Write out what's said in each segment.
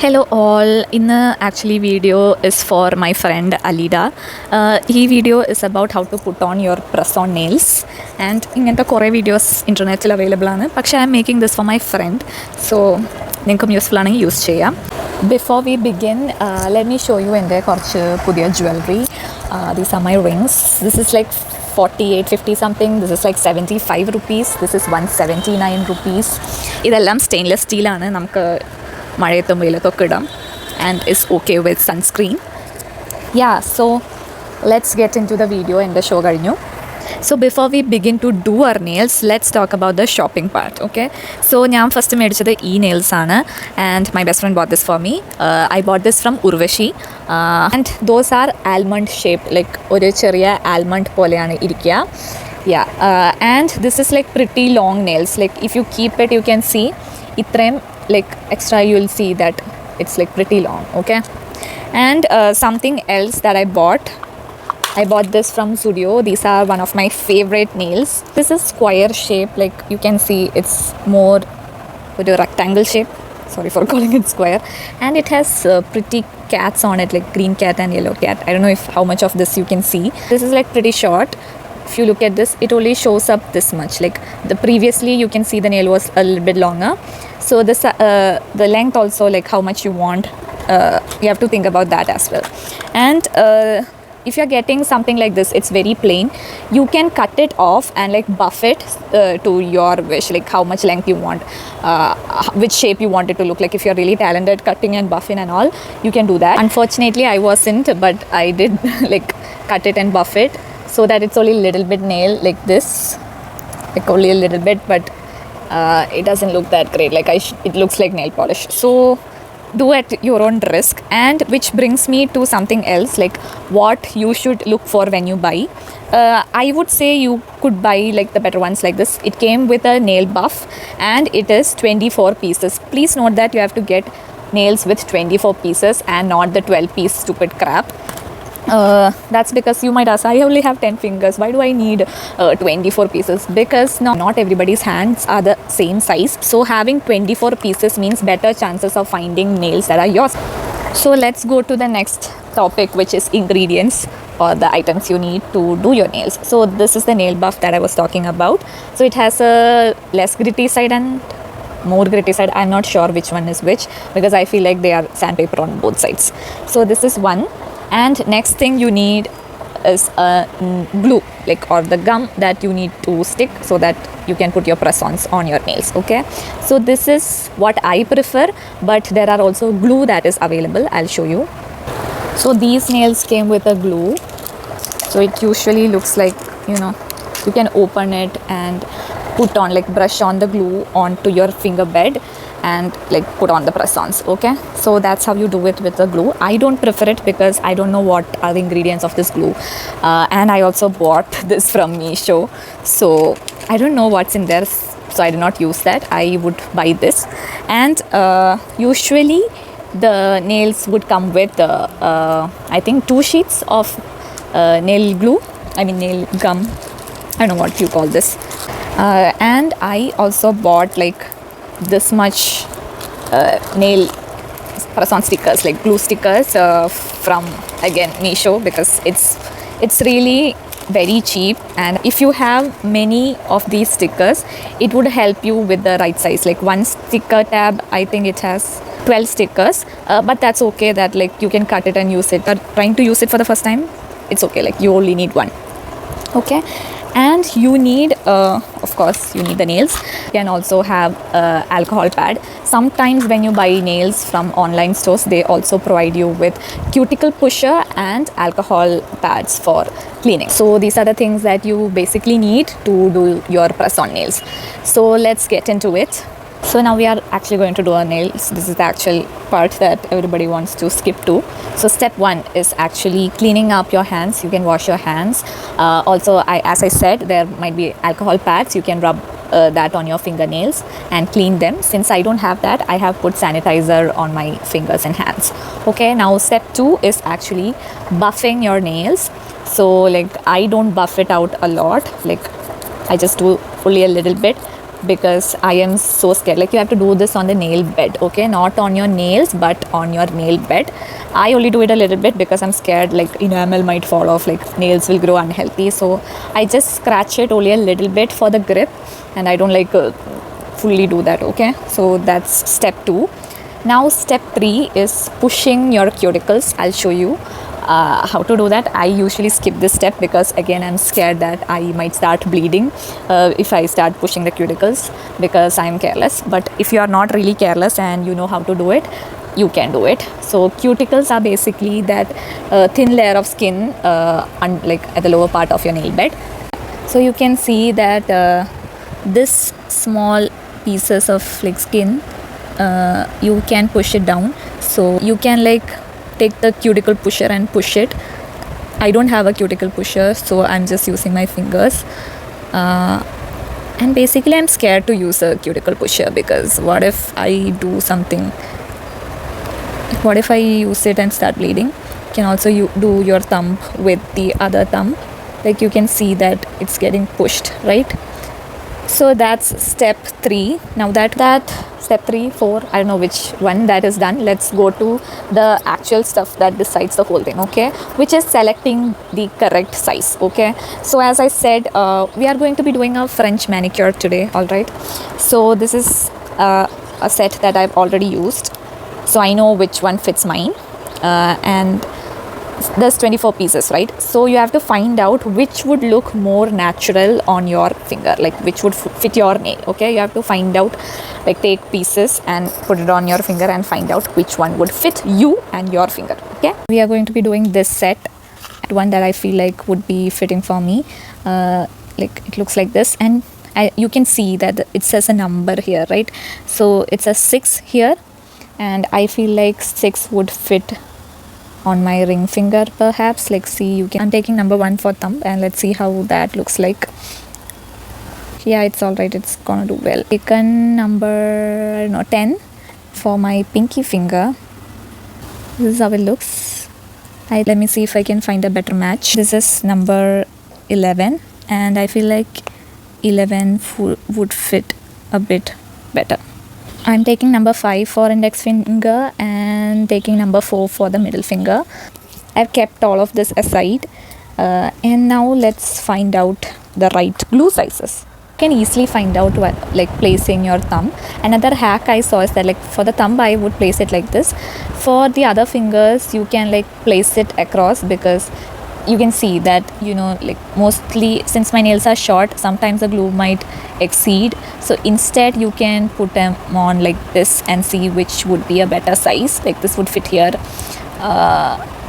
Hello all. In the actually video is for my friend Alida. This video is about how to put on your press-on nails. And ingante kore videos internetil available aanu. Pakshe I am making this for my friend. So ninkum useful aanengi use cheyam. Before we begin, let me show you ende korchu pudhiya jewelry. These are my rings. This is like 48-50 something. This is like 75 rupees. This is 179 rupees. ഇതെല്ലാം stainless സ്റ്റീലാണ്. നമുക്ക് മഴയത്തും വെയിലത്തൊക്കെ ഇടാം and is okay with sunscreen. Yeah, so let's get into the video and the show കഴിഞ്ഞു. So before we begin to do our nails, let's talk about the shopping part, okay? So ഞാൻ first മേടിച്ചത് ഈ nails ആണ് and my best friend bought this for me. I bought this from Urvashi and those are almond shaped, like ഒരു ചെറിയ almond പോലെയാണ് ഇരിക്കുക. Yeah, and this is like pretty long nails. Like if you keep it, you can see ഇത്രയും like extra, you will see that it's like pretty long, okay? And something else that I bought this from Studio. These are one of my favorite nails. This is square shape, like you can see it's more with a rectangle shape. Sorry for calling it square. And it has pretty cats on it, like green cat and yellow cat. I don't know if how much of this you can see. This is like pretty short. If you look at this, it only shows up this much. Like the previously you can see the nail was a little bit longer. So this the length also, like how much you want, you have to think about that as well. And if you're getting something like this, it's very plain, you can cut it off and like buff it to your wish, like how much length you want, which shape you want it to look like. If you're really talented cutting and buffing and all, you can do that. Unfortunately I wasn't, but I did like cut it and buff it so that it's only a little bit nail like this, like only a little bit, but it doesn't look that great. Like it looks like nail polish. So do at your own risk. And which brings me to something else, like what you should look for when you buy. I would say you could buy like the better ones like this. It came with a nail buff and it is 24 pieces. Please note that you have to get nails with 24 pieces and not the 12-piece stupid crap. That's because you might ask, I only have 10 fingers, why do I need 24 pieces? Because not everybody's hands are the same size, so having 24 pieces means better chances of finding nails that are yours. So let's go to the next topic, which is ingredients or the items you need to do your nails. So this is the nail buff that I was talking about. So it has a less gritty side and more gritty side. I'm not sure which one is which because I feel like they are sandpaper on both sides. So this is one. And next thing you need is glue, like or the gum that you need to stick so that you can put your press-ons on your nails, okay? So this is what I prefer, but there are also glue that is available. I'll show you. So these nails came with a glue. So it usually looks like, you know, you can open it and put on, like brush on the glue onto your finger bed and like put on the press-ons, okay? So that's how you do it with the glue. I don't prefer it because I don't know what are the ingredients of this glue, and I also bought this from Meesho, so I don't know what's in there, so I did not use that. I would buy this. And usually the nails would come with I think 2 sheets of nail glue, nail gum, I don't know what you call this. And I also bought like this much nail press-on stickers, like glue stickers from again Meesho, because it's really very cheap. And if you have many of these stickers, it would help you with the right size. Like one sticker tab, I think it has 12 stickers, but that's okay, that like you can cut it and use it. But trying to use it for the first time, it's okay, like you only need one, okay? And you need, of course, you need the nails. You can also have alcohol pad. Sometimes when you buy nails from online stores, they also provide you with cuticle pusher and alcohol pads for cleaning. So these are the things that you basically need to do your press-on nails. So let's get into it. So now we are actually going to do our nails. This is the actual part that everybody wants to skip to. So step 1 is actually cleaning up your hands. You can wash your hands. Also, as I said, there might be alcohol pads. You can rub that on your fingernails and clean them. Since I don't have that, I have put sanitizer on my fingers and hands. Okay, now step 2 is actually buffing your nails. So like I don't buff it out a lot. Like I just do only a little bit. because I am so scared. Like, you have to do this on the nail bed, okay, not on your nails but on your nail bed. I only do it a little bit because I'm scared like enamel might fall off, like nails will grow unhealthy, so I just scratch it only a little bit for the grip, and I don't like fully do that, okay. So that's step 2. Now step 3 is pushing your cuticles. I'll show you how to do that. I usually skip this step because again I'm scared that I might start bleeding if I start pushing the cuticles, because I'm careless. But if you are not really careless and you know how to do it, you can do it. So cuticles are basically that thin layer of skin like at the lower part of your nail bed. So you can see that this small pieces of like skin, you can push it down. So you can like take the cuticle pusher and push it. I don't have a cuticle pusher, so I'm just using my fingers. And basically I'm scared to use a cuticle pusher because what if I do something, what if I use it and start bleeding. You can also do your thumb with the other thumb, like you can see that it's getting pushed, right? So that's step 3. Now that step 3, 4, I don't know which one, that is done. Let's go to the actual stuff that decides the whole thing, okay, which is selecting the correct size, okay. So as I said, we are going to be doing a French manicure today, all right. So this is a set that I've already used, so I know which one fits mine, and there's 24 pieces, right? So you have to find out which would look more natural on your finger, like which would fit your nail, okay. You have to find out, like take pieces and put it on your finger and find out which one would fit you and your finger, okay. We are going to be doing this set, one that I feel like would be fitting for me. Like it looks like this, and you can see that it says a number here, right? So it's a 6 here, and I feel like 6 would fit on my ring finger perhaps. Like see, you can, I'm taking number 1 for thumb, and let's see how that looks like. Yeah, it's all right, it's gonna do well. Taken number, I don't know, 10 for my pinky finger. This is how it looks. Let me see if I can find a better match. This is number 11, and I feel like 11 would fit a bit better. I'm taking number 5 for index finger and taking number 4 for the middle finger. I've kept all of this aside, and now let's find out the right glue sizes. You can easily find out what, like placing your thumb. Another hack I saw is that like for the thumb I would place it like this. For the other fingers you can like place it across, because you can see that, you know, like mostly since my nails are short, sometimes the glue might exceed. So instead you can put them on like this and see which would be a better size. Like this would fit here,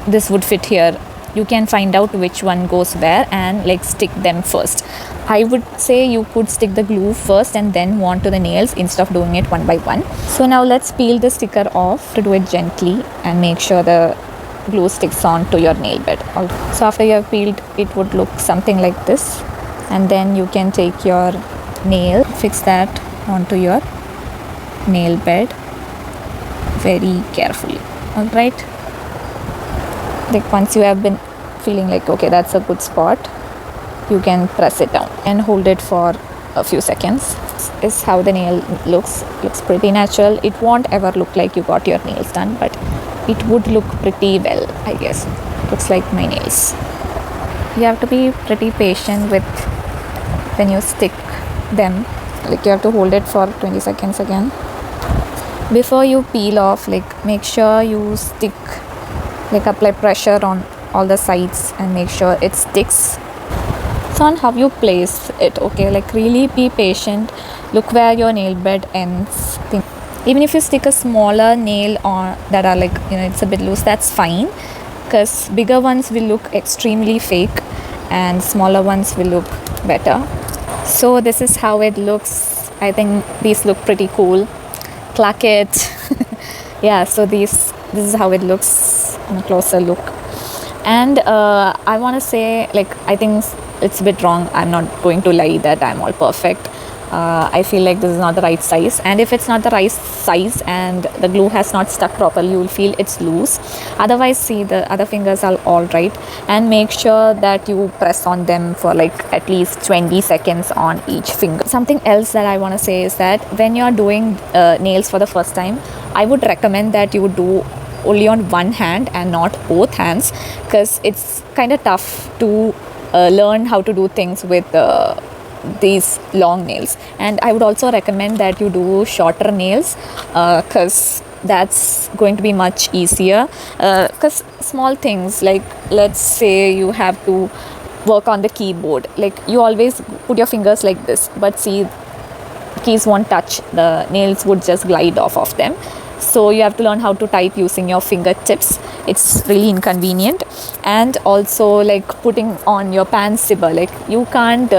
this would fit here. You can find out which one goes where and like stick them first. I would say you could stick the glue first and then on to the nails instead of doing it one by one. So now let's peel the sticker off. To do it gently and make sure the glue sticks on to your nail bed. So after you have peeled, it would look something like this, and then you can take your nail, fix that onto your nail bed very carefully. All right, like once you have been feeling like okay, that's a good spot, you can press it down and hold it for a few seconds. This is how the nail looks pretty natural. It won't ever look like you got your nails done, but it would look pretty well, I guess. Looks like my nails. You have to be pretty patient with when you stick them. Like you have to hold it for 20 seconds again. Before you peel off, like make sure you stick, like apply pressure on all the sides and make sure it sticks. It's on how you place it, okay? Like really be patient. Look where your nail bed ends. Even if you stick a smaller nail on that are like, you know, it's a bit loose, that's fine, because bigger ones will look extremely fake and smaller ones will look better. So this is how it looks. I think these look pretty cool. Clack it. Yeah, so this is how it looks on a closer look. And I want to say, like, I think it's a bit wrong. I'm not going to lie that I'm all perfect. I feel like this is not the right size, and if it's not the right size and the glue has not stuck properly, you will feel it's loose. Otherwise, see, the other fingers are all right, and make sure that you press on them for like at least 20 seconds on each finger. Something else that I want to say is that when you're doing nails for the first time, I would recommend that you do only on one hand and not both hands, because it's kind of tough to learn how to do things with these long nails. And I would also recommend that you do shorter nails, because that's going to be much easier, because small things like, let's say you have to work on the keyboard, like you always put your fingers like this, but see, keys won't touch, the nails would just glide off of them. So you have to learn how to type using your fingertips. It's really inconvenient. And also, like putting on your pen zipper, like you can't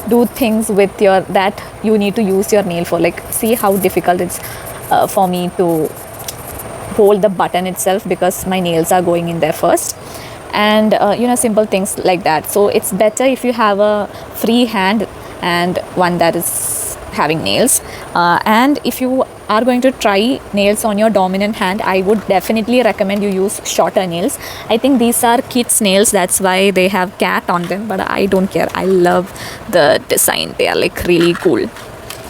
do things with your, that you need to use your nail for. Like, see how difficult it's for me to hold the button itself, because my nails are going in there first. And simple things like that. So it's better if you have a free hand and one that is having nails. And if you are going to try nails on your dominant hand, I would definitely recommend you use shorter nails. I think these are kids' nails, that's why they have cat on them, but I don't care. I love the design. They are like really cool.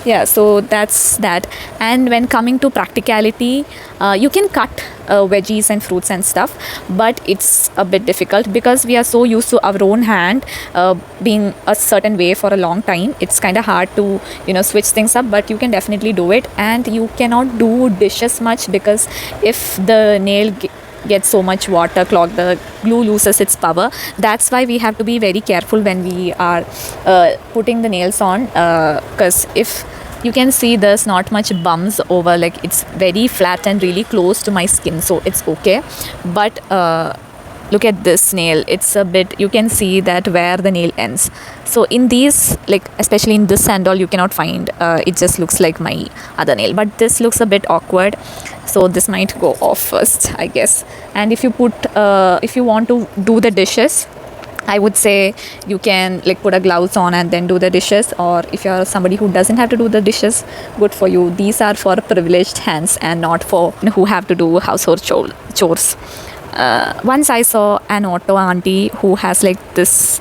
Yeah, so that's that. And when coming to practicality, you can cut veggies and fruits and stuff, but it's a bit difficult because we are so used to our own hand being a certain way for a long time. It's kind of hard to switch things up, but you can definitely do it. And you cannot do dishes much, because if the nail gets so much water clogged, the glue loses its power. That's why we have to be very careful when we are putting the nails on, because if you can see, there's not much bumps over, like it's very flat and really close to my skin, so it's okay. But look at this nail, it's a bit, you can see that where the nail ends. So in these, like especially in this sandal, you cannot find, it just looks like my other nail, but this looks a bit awkward, so this might go off first, I guess. And if you put if you want to do the dishes, I would say you can like put a gloves on and then do the dishes. Or if you're somebody who doesn't have to do the dishes, good for you. These are for privileged hands and not for who have to do household chores. Once I saw an auto auntie who has like this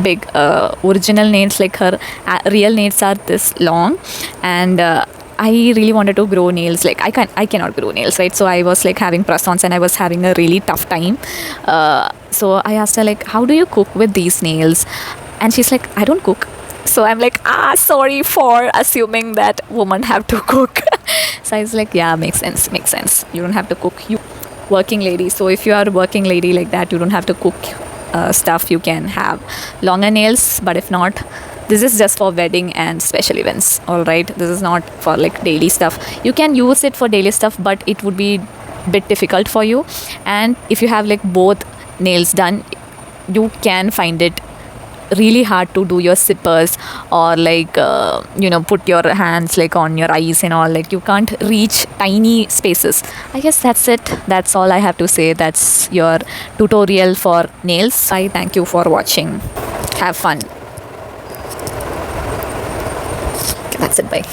big original nails, like her real nails are this long, and I really wanted to grow nails. Like I cannot grow nails, right? So I was like having press-ons and I was having a really tough time. So I asked her like, how do you cook with these nails? And she's like, I don't cook. So I'm like, sorry for assuming that women have to cook. So I was like, yeah, makes sense. You don't have to cook. You working lady. So if you are a working lady like that, you don't have to cook stuff. You can have longer nails, but if not, this is just for wedding and special events. All right, this is not for like daily stuff. You can use it for daily stuff, but it would be a bit difficult for you. And if you have like both nails done, you can find it really hard to do your zippers, or like put your hands like on your eyes and all. Like you can't reach tiny spaces. I guess that's it. That's all I have to say. That's your tutorial for nails. I thank you for watching. Have fun. Okay, that's it. Bye.